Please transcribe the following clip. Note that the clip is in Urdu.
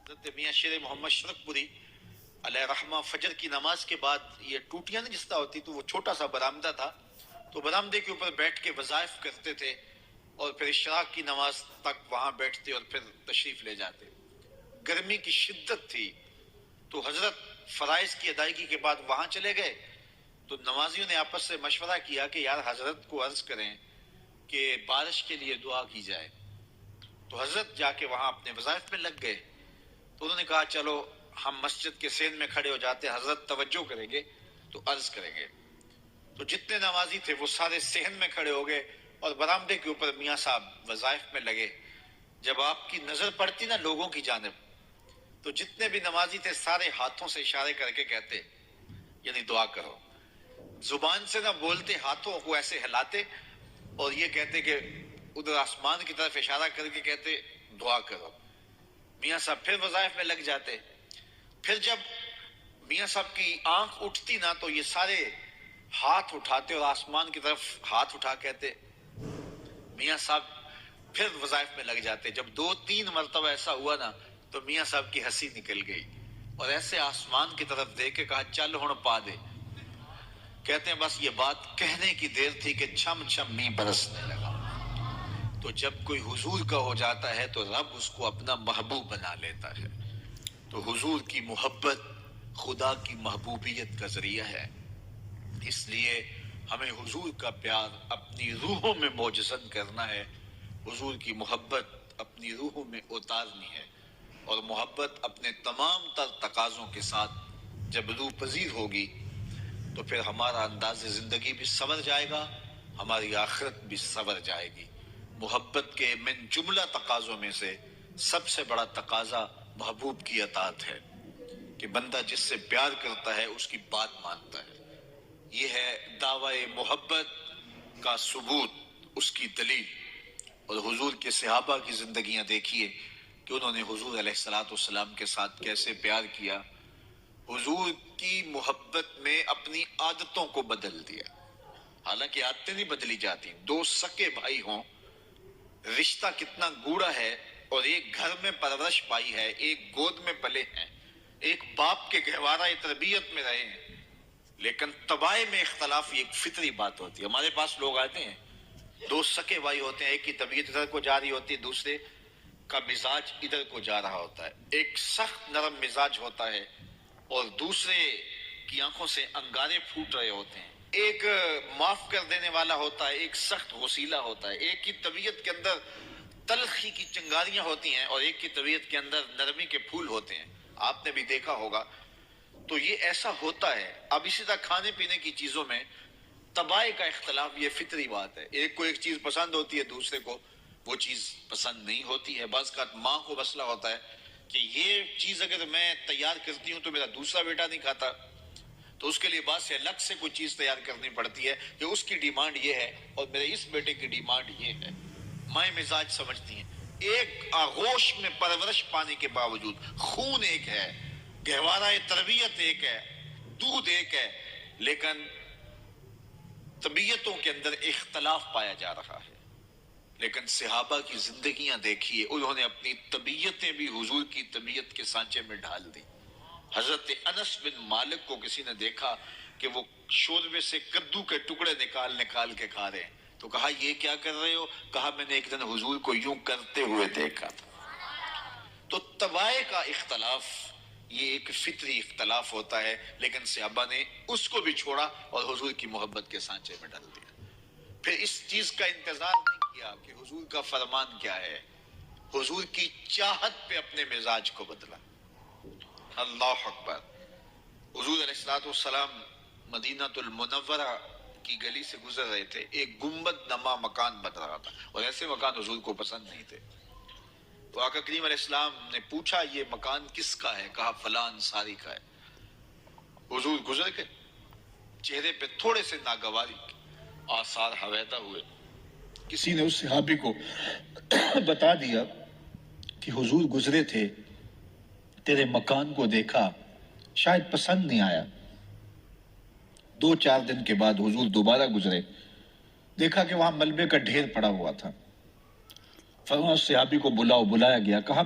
حضرت میاں شیر محمد شرقپوری علیہ رحمہ فجر کی نماز کے بعد یہ ٹوٹیاں نہیں جس طرح ہوتی تو وہ چھوٹا سا برآمدہ تھا تو برآمدے کے اوپر بیٹھ کے وظائف کرتے تھے اور پھر اشراق کی نماز تک وہاں بیٹھتے اور پھر تشریف لے جاتے. گرمی کی شدت تھی تو حضرت فرائض کی ادائیگی کے بعد وہاں چلے گئے تو نمازیوں نے آپس سے مشورہ کیا کہ یار حضرت کو عرض کریں کہ بارش کے لیے دعا کی جائے. تو حضرت جا کے وہاں اپنے وظائف میں لگ گئے تو انہوں نے کہا چلو ہم مسجد کے سین میں کھڑے ہو جاتے, حضرت توجہ کریں گے تو عرض کریں گے. تو جتنے نمازی تھے وہ سارے صحن میں کھڑے ہو گئے اور برآمدے کے اوپر میاں صاحب وظائف میں لگے. جب آپ کی نظر پڑتی نا لوگوں کی جانب تو جتنے بھی نمازی تھے سارے ہاتھوں سے اشارے کر کے کہتے یعنی دعا کرو. زبان سے نہ بولتے, ہاتھوں کو ایسے ہلاتے اور یہ کہتے کہ ادھر آسمان کی طرف اشارہ کر کے کہتے دعا کرو. میاں صاحب پھر وظائف میں لگ جاتے. پھر جب میاں صاحب کی آنکھ اٹھتی نا تو یہ سارے ہاتھ اٹھاتے اور آسمان کی طرف ہاتھ اٹھا کہتے. میاں صاحب پھر وظائف میں لگ جاتے. جب 2-3 مرتبہ ایسا ہوا نا تو میاں صاحب کی ہنسی نکل گئی اور ایسے آسمان کی طرف دیکھ کے کہا چل ہن پا دے. کہتے ہیں بس یہ بات کہنے کی دیر تھی کہ چھم چھم می برسنے لگا. تو جب کوئی حضور کا ہو جاتا ہے تو رب اس کو اپنا محبوب بنا لیتا ہے. تو حضور کی محبت خدا کی محبوبیت کا ذریعہ ہے. اس لیے ہمیں حضور کا پیار اپنی روحوں میں موجزن کرنا ہے, حضور کی محبت اپنی روحوں میں اتارنی ہے, اور محبت اپنے تمام تر تقاضوں کے ساتھ جب روح پذیر ہوگی تو پھر ہمارا انداز زندگی بھی سنور جائے گا, ہماری آخرت بھی سنور جائے گی. محبت کے من جملہ تقاضوں میں سے سب سے بڑا تقاضا محبوب کی اطاعت ہے کہ بندہ جس سے پیار کرتا ہے اس کی بات مانتا ہے. یہ ہے دعوی محبت کا ثبوت, اس کی دلیل. اور حضور کے صحابہ کی زندگیاں دیکھیے کہ انہوں نے حضور علیہ الصلوۃ والسلام کے ساتھ کیسے پیار کیا. حضور کی محبت میں اپنی عادتوں کو بدل دیا. حالانکہ عادتیں نہیں بدلی جاتی. 2 سکے بھائی ہوں, رشتہ کتنا گوڑا ہے, اور ایک گھر میں پرورش پائی ہے, ایک گود میں پلے ہیں, ایک باپ کے گہوارہ تربیت میں رہے ہیں, لیکن طبائع میں اختلاف یہ ایک فطری بات ہوتی ہے. ہمارے پاس لوگ آتے ہیں 2 سکے بھائی ہوتے ہیں, ایک کی طبیعت ادھر کو جا رہی ہوتی ہے, دوسرے کا مزاج ادھر کو جا رہا ہوتا ہے. ایک سخت نرم مزاج ہوتا ہے اور دوسرے کی آنکھوں سے انگارے پھوٹ رہے ہوتے ہیں. ایک معاف کر دینے والا ہوتا ہے, ایک سخت غصیلا ہوتا ہے. ایک کی طبیعت کے اندر تلخی کی چنگاریاں ہوتی ہیں اور ایک کی طبیعت کے اندر نرمی کے پھول ہوتے ہیں. آپ نے بھی دیکھا ہوگا. تو یہ ایسا ہوتا ہے. اب اسی طرح کھانے پینے کی چیزوں میں طبائع کا اختلاف یہ فطری بات ہے. ایک کو ایک چیز پسند ہوتی ہے, دوسرے کو وہ چیز پسند نہیں ہوتی ہے. بعض کا ماں کو مسئلہ ہوتا ہے کہ یہ چیز اگر میں تیار کرتی ہوں تو میرا دوسرا بیٹا نہیں کھاتا, تو اس کے لیے بعد سے الگ سے کوئی چیز تیار کرنی پڑتی ہے کہ اس کی ڈیمانڈ یہ ہے اور میرے اس بیٹے کی ڈیمانڈ یہ ہے. مائیں مزاج سمجھتی ہیں. ایک آغوش میں پرورش پانے کے باوجود خون ایک ہے, گہوارہ تربیت ایک ہے, دودھ ایک ہے, لیکن طبیعتوں کے اندر اختلاف پایا جا رہا ہے. لیکن صحابہ کی زندگیاں دیکھیے, انہوں نے اپنی طبیعتیں بھی حضور کی طبیعت کے سانچے میں ڈھال دی. حضرت انس بن مالک کو کسی نے دیکھا کہ وہ شوربے سے کدو کے ٹکڑے نکال کے کھا رہے ہیں, تو کہا یہ کیا کر رہے ہو؟ کہا میں نے ایک دن حضور کو یوں کرتے ہوئے دیکھا تھا. تو طبائع کا اختلاف یہ ایک فطری اختلاف ہوتا ہے, لیکن صحابہ نے اس کو بھی چھوڑا اور حضور کی محبت کے سانچے میں ڈال دیا. پھر اس چیز کا انتظار نہیں کیا کہ حضور کا فرمان کیا ہے, حضور کی چاہت پہ اپنے مزاج کو بدلا. اللہ اکبر. حضور علیہ الصلوۃ والسلام مدینہ المنورہ کی گلی سے گزر رہے تھے. ایک گنبد نما مکان بن رہا تھا اور ایسے مکان حضور کو پسند نہیں تھے. تو آقا کریم علیہ السلام نے پوچھا یہ مکان کس کا ہے؟ کہا فلاں انصاری کا ہے. حضور گزر کے چہرے پہ تھوڑے سے ناگواری آثار حویدہ ہوئے. کسی نے اس صحابی کو بتا دیا کہ حضور گزرے تھے, تیرے مکان کو دیکھا, شاید پسند نہیں آیا. 2-4 دن کے بعد حضور دوبارہ گزرے, دیکھا کہ وہاں ملبے کا ڈھیر پڑا ہوا تھا. فرمایا اس صحابی کو بلایا گیا. کہا